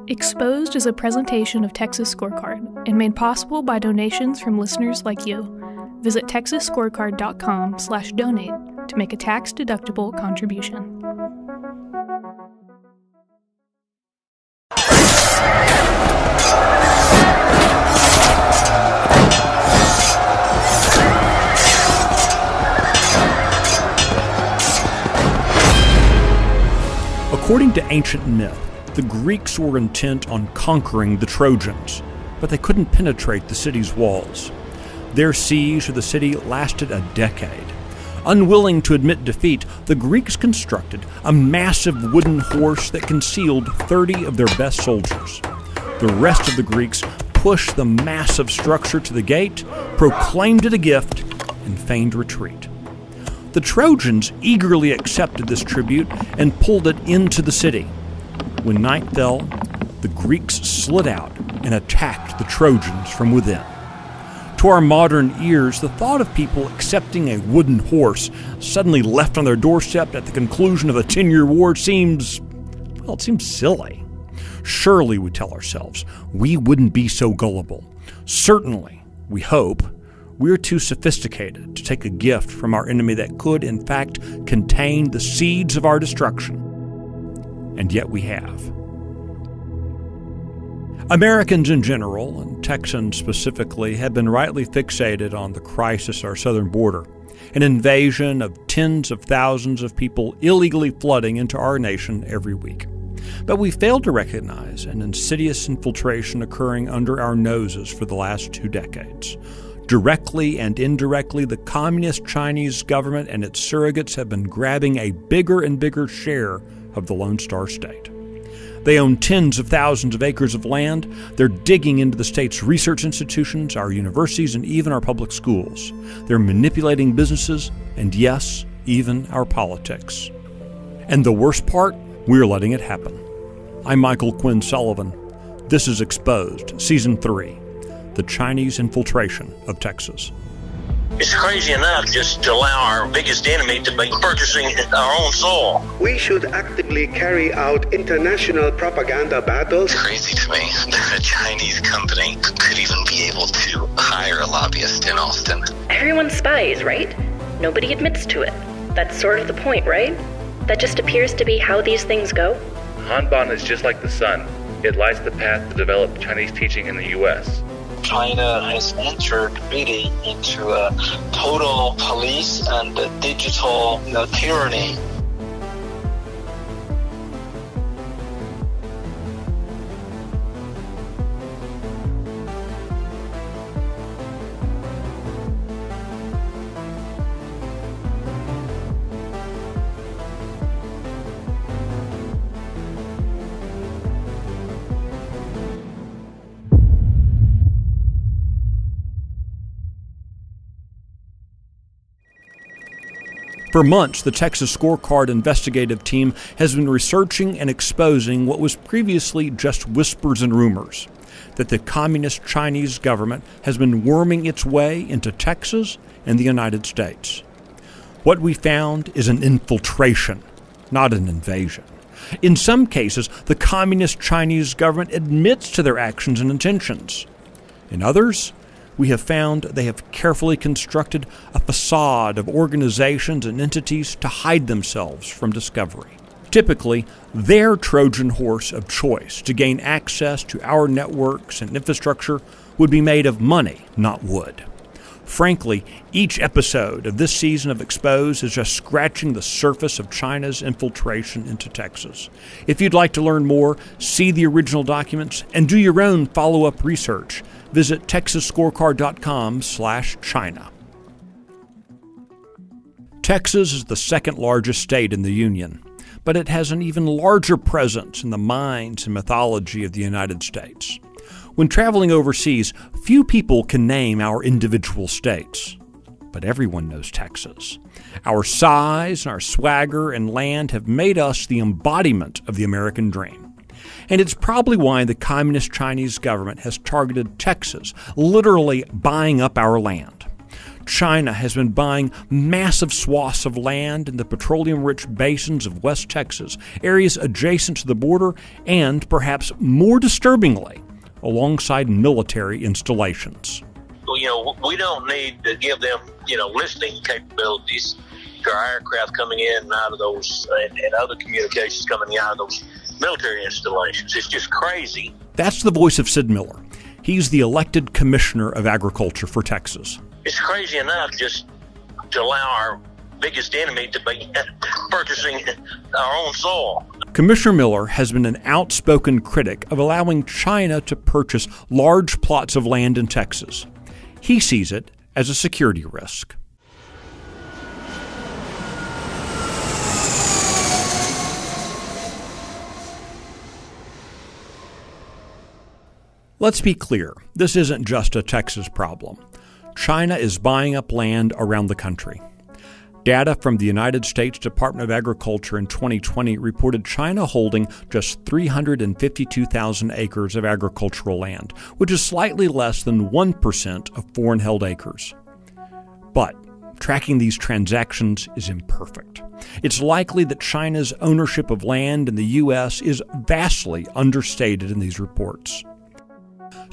Exposed is a presentation of Texas Scorecard and made possible by donations from listeners like you. Visit texasscorecard.com/donate to make a tax-deductible contribution. According to ancient myth, the Greeks were intent on conquering the Trojans, but they couldn't penetrate the city's walls. Their siege of the city lasted a decade. Unwilling to admit defeat, the Greeks constructed a massive wooden horse that concealed 30 of their best soldiers. The rest of the Greeks pushed the massive structure to the gate, proclaimed it a gift, and feigned retreat. The Trojans eagerly accepted this tribute and pulled it into the city. When night fell, the Greeks slid out and attacked the Trojans from within. To our modern ears, the thought of people accepting a wooden horse suddenly left on their doorstep at the conclusion of a 10-year war seems silly. Surely, we tell ourselves, we wouldn't be so gullible. Certainly, we hope, we're too sophisticated to take a gift from our enemy that could, in fact, contain the seeds of our destruction. And yet we have. Americans in general, and Texans specifically, have been rightly fixated on the crisis at our southern border, an invasion of tens of thousands of people illegally flooding into our nation every week. But we failed to recognize an insidious infiltration occurring under our noses for the last 2 decades. Directly and indirectly, the Communist Chinese government and its surrogates have been grabbing a bigger and bigger share of the Lone Star State. They own tens of thousands of acres of land. They're digging into the state's research institutions, our universities, and even our public schools. They're manipulating businesses, and yes, even our politics. And the worst part, we're letting it happen. I'm Michael Quinn Sullivan. This is Exposed, Season 3. The Chinese Infiltration of Texas. It's crazy enough just to allow our biggest enemy to be purchasing our own soil. We should actively carry out international propaganda battles. It's crazy to me that a Chinese company could even be able to hire a lobbyist in Austin. Everyone spies, right? Nobody admits to it. That's sort of the point, right? That just appears to be how these things go. Hanban is just like the sun. It lights the path to develop Chinese teaching in the U.S. China has entered really into a total police and digital tyranny. For months, the Texas Scorecard investigative team has been researching and exposing what was previously just whispers and rumors, that the Communist Chinese government has been worming its way into Texas and the United States. What we found is an infiltration, not an invasion. In some cases, the Communist Chinese government admits to their actions and intentions. In others, we have found they have carefully constructed a facade of organizations and entities to hide themselves from discovery. Typically, their Trojan horse of choice to gain access to our networks and infrastructure would be made of money, not wood. Frankly, each episode of this season of Exposed is just scratching the surface of China's infiltration into Texas. If you'd like to learn more, see the original documents, and do your own follow-up research, visit texasscorecard.com/China. Texas is the second largest state in the Union, but it has an even larger presence in the minds and mythology of the United States. When traveling overseas, few people can name our individual states, but everyone knows Texas. Our size and our swagger and land have made us the embodiment of the American dream. And it's probably why the Communist Chinese government has targeted Texas, literally buying up our land. China has been buying massive swaths of land in the petroleum-rich basins of West Texas, areas adjacent to the border, and, perhaps more disturbingly, alongside military installations. Well, we don't need to give them, listening capabilities to our aircraft coming in and out of those, and other communications coming out of those military installations. It's just crazy. That's the voice of Sid Miller. He's the elected Commissioner of Agriculture for Texas. It's crazy enough just to allow our biggest enemy to be purchasing our own soil. Commissioner Miller has been an outspoken critic of allowing China to purchase large plots of land in Texas. He sees it as a security risk. Let's be clear, this isn't just a Texas problem. China is buying up land around the country. Data from the United States Department of Agriculture in 2020 reported China holding just 352,000 acres of agricultural land, which is slightly less than 1% of foreign-held acres. But tracking these transactions is imperfect. It's likely that China's ownership of land in the U.S. is vastly understated in these reports.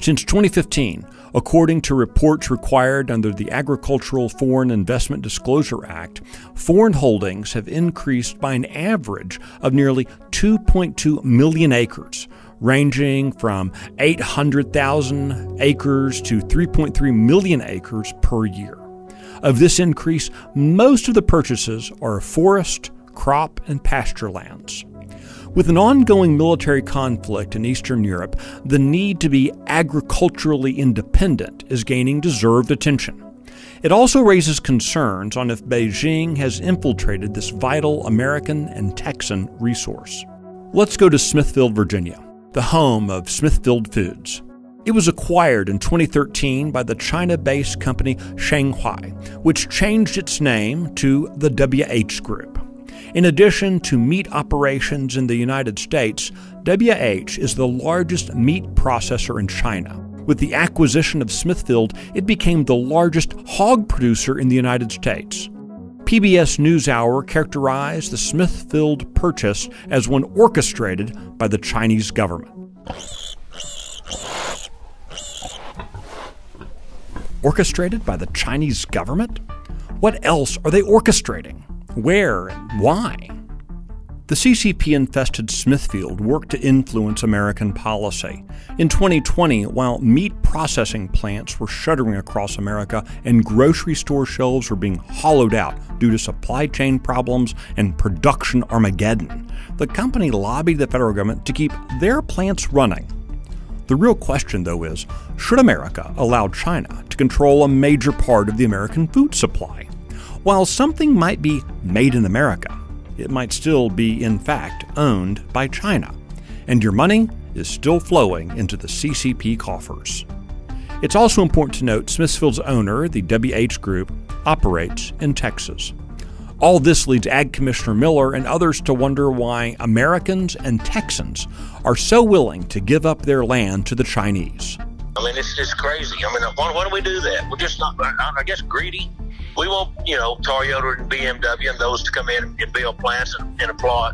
Since 2015, according to reports required under the Agricultural Foreign Investment Disclosure Act, foreign holdings have increased by an average of nearly 2.2 million acres, ranging from 800,000 acres to 3.3 million acres per year. Of this increase, most of the purchases are forest, crop, and pasture lands. With an ongoing military conflict in Eastern Europe, the need to be agriculturally independent is gaining deserved attention. It also raises concerns on if Beijing has infiltrated this vital American and Texan resource. Let's go to Smithfield, Virginia, the home of Smithfield Foods. It was acquired in 2013 by the China-based company Shanghai, which changed its name to the WH Group. In addition to meat operations in the United States, WH is the largest meat processor in China. With the acquisition of Smithfield, it became the largest hog producer in the United States. PBS NewsHour characterized the Smithfield purchase as one orchestrated by the Chinese government. Orchestrated by the Chinese government? What else are they orchestrating? Where and why? The CCP-infested Smithfield worked to influence American policy. In 2020, while meat processing plants were shuttering across America and grocery store shelves were being hollowed out due to supply chain problems and production Armageddon, the company lobbied the federal government to keep their plants running. The real question, though, is, should America allow China to control a major part of the American food supply? While something might be made in America, it might still be, in fact, owned by China, and your money is still flowing into the CCP coffers. It's also important to note Smithfield's owner, the WH Group, operates in Texas. All this leads Ag Commissioner Miller and others to wonder why Americans and Texans are so willing to give up their land to the Chinese. I mean, it's just crazy. I mean, why do we do that? We're just not, I guess, greedy. We want, Toyota and BMW and those to come in and build plants and employ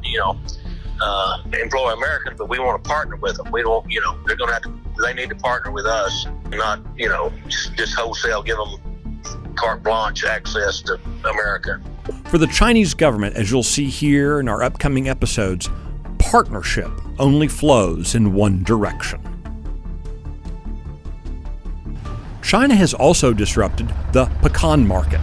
Americans, but we want to partner with them. We don't, they're going to have to, they need to partner with us, not, just wholesale give them carte blanche access to America. For the Chinese government, as you'll see here in our upcoming episodes, partnership only flows in one direction. China has also disrupted the pecan market.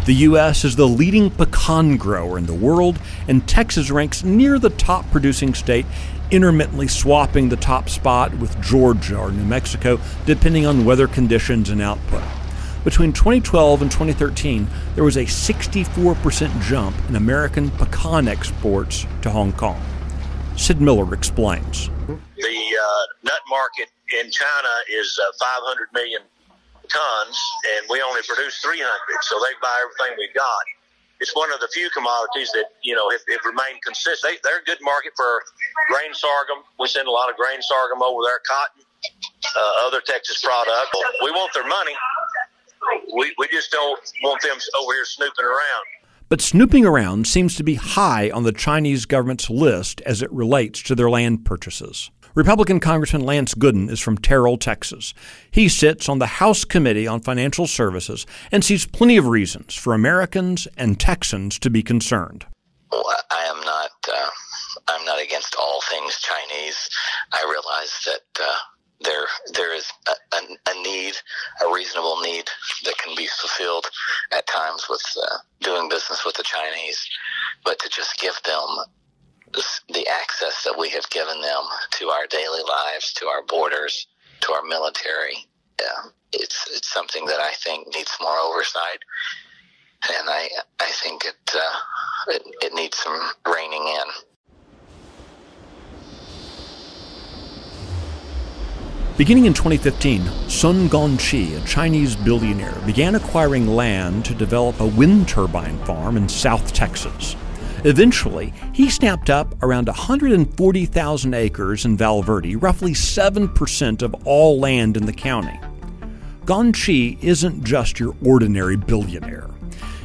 The U.S. is the leading pecan grower in the world, and Texas ranks near the top producing state, intermittently swapping the top spot with Georgia or New Mexico, depending on weather conditions and output. Between 2012 and 2013, there was a 64% jump in American pecan exports to Hong Kong. Sid Miller explains. The nut market in China is 500 million tons, and we only produce 300, so they buy everything we got. It's one of the few commodities that, have remained consistent. They're a good market for grain sorghum. We send a lot of grain sorghum over there, cotton, other Texas products. We want their money. We just don't want them over here snooping around. But snooping around seems to be high on the Chinese government's list as it relates to their land purchases. Republican Congressman Lance Gooden is from Terrell, Texas. He sits on the House Committee on Financial Services and sees plenty of reasons for Americans and Texans to be concerned. Well, I'm not against all things Chinese. I realize that there is a need, a reasonable need that can be fulfilled at times with doing business with the Chinese, but to just give them the access that we have given them to our daily lives, to our borders, to our military, it's something that I think needs more oversight, and I think it needs some reining in. Beginning in 2015, Sun Gongqi, a Chinese billionaire, began acquiring land to develop a wind turbine farm in South Texas. Eventually, he snapped up around 140,000 acres in Val Verde, roughly 7% of all land in the county. Gongqi isn't just your ordinary billionaire.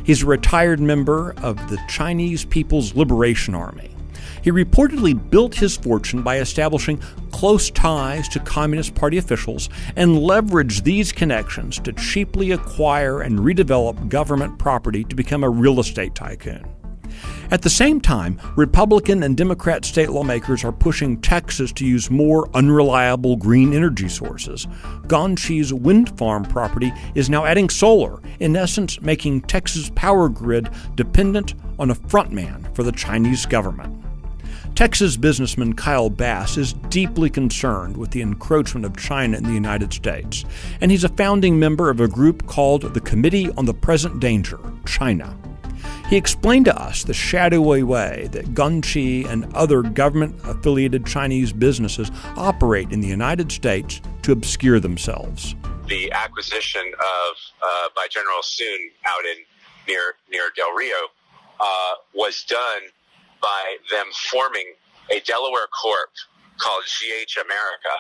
He's a retired member of the Chinese People's Liberation Army. He reportedly built his fortune by establishing close ties to Communist Party officials and leveraged these connections to cheaply acquire and redevelop government property to become a real estate tycoon. At the same time, Republican and Democrat state lawmakers are pushing Texas to use more unreliable green energy sources. Gongqi's wind farm property is now adding solar, in essence making Texas' power grid dependent on a frontman for the Chinese government. Texas businessman Kyle Bass is deeply concerned with the encroachment of China in the United States, and he's a founding member of a group called the Committee on the Present Danger, China. He explained to us the shadowy way that Gongqi and other government-affiliated Chinese businesses operate in the United States to obscure themselves. The acquisition of by General Sun out near Del Rio was done by them forming a Delaware Corp called GH America,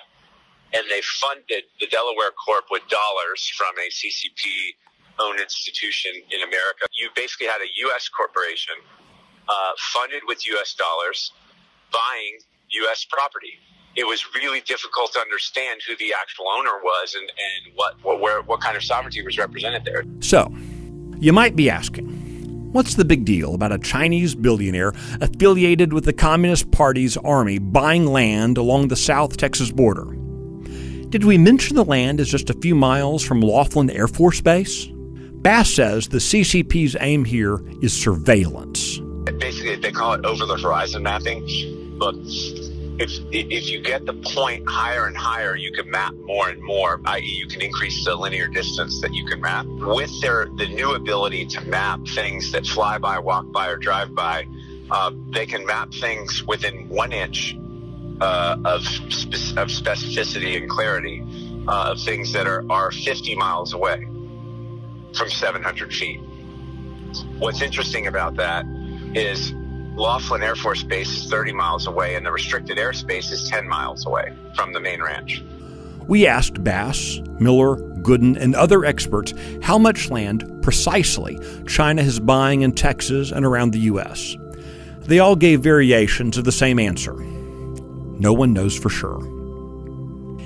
and they funded the Delaware Corp with dollars from a CCP-owned institution in America. You basically had a U.S. corporation funded with U.S. dollars buying U.S. property. It was really difficult to understand who the actual owner was and what kind of sovereignty was represented there. So, you might be asking, what's the big deal about a Chinese billionaire affiliated with the Communist Party's army buying land along the South Texas border? Did we mention the land is just a few miles from Laughlin Air Force Base? Bass says the CCP's aim here is surveillance. Basically, they call it over-the-horizon mapping. Look, if you get the point higher and higher, you can map more and more, i.e. you can increase the linear distance that you can map. With the new ability to map things that fly by, walk by, or drive by, they can map things within 1 inch of specificity and clarity of things that are 50 miles away from 700 feet. What's interesting about that is Laughlin Air Force Base is 30 miles away, and the restricted airspace is 10 miles away from the main ranch. We asked Bass, Miller, Gooden, and other experts how much land precisely China is buying in Texas and around the U.S. They all gave variations of the same answer. No one knows for sure.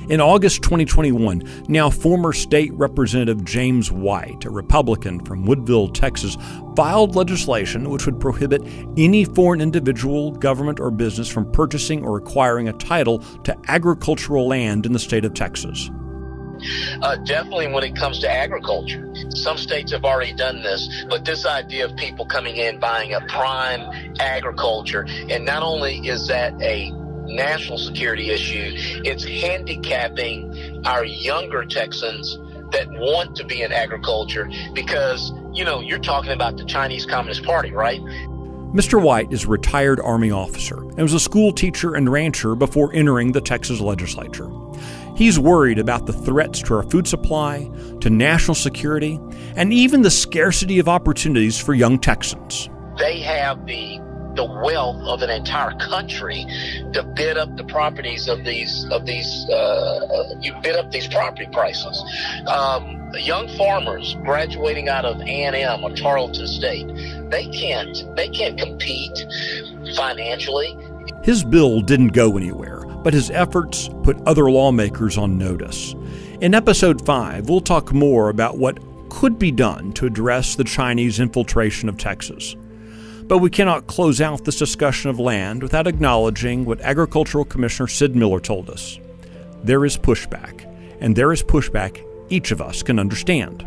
In August 2021, now former State Representative James White, a Republican from Woodville, Texas, filed legislation which would prohibit any foreign individual, government, or business from purchasing or acquiring a title to agricultural land in the state of Texas. Definitely when it comes to agriculture. Some states have already done this, but this idea of people coming in, buying a prime agriculture, and not only is that a national security issue, it's handicapping our younger Texans that want to be in agriculture because, you're talking about the Chinese Communist Party, right? Mr. White is a retired Army officer and was a school teacher and rancher before entering the Texas legislature. He's worried about the threats to our food supply, to national security, and even the scarcity of opportunities for young Texans. They have the the wealth of an entire country to bid up the properties of these you bid up these property prices. Young farmers graduating out of A&M or Tarleton State, they can't compete financially. His bill didn't go anywhere, but his efforts put other lawmakers on notice. In Episode 5, we'll talk more about what could be done to address the Chinese infiltration of Texas. But we cannot close out this discussion of land without acknowledging what Agricultural Commissioner Sid Miller told us. There is pushback, and there is pushback each of us can understand.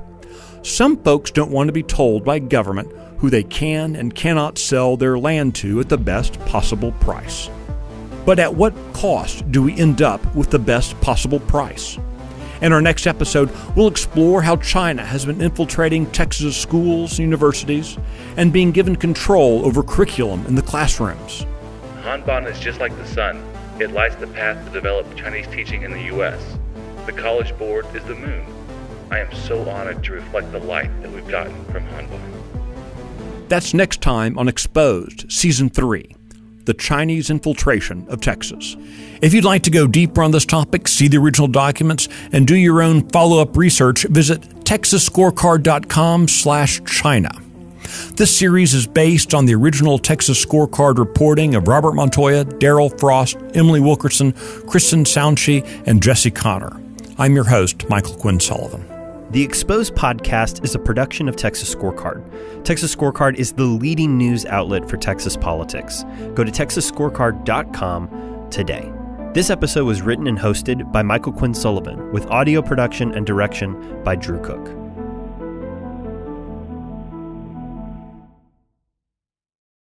Some folks don't want to be told by government who they can and cannot sell their land to at the best possible price. But at what cost do we end up with the best possible price? In our next episode, we'll explore how China has been infiltrating Texas schools and universities and being given control over curriculum in the classrooms. Hanban is just like the sun. It lights the path to develop Chinese teaching in the U.S. The College Board is the moon. I am so honored to reflect the light that we've gotten from Hanban. That's next time on Exposed, Season 3. The Chinese infiltration of Texas. If you'd like to go deeper on this topic, see the original documents, and do your own follow-up research, visit texasscorecard.com/China. This series is based on the original Texas Scorecard reporting of Robert Montoya, Daryl Frost, Emily Wilkerson, Kristen Soundshi, and Jesse Connor. I'm your host, Michael Quinn Sullivan. The Exposed podcast is a production of Texas Scorecard. Texas Scorecard is the leading news outlet for Texas politics. Go to texasscorecard.com today. This episode was written and hosted by Michael Quinn Sullivan, with audio production and direction by Drew Cook.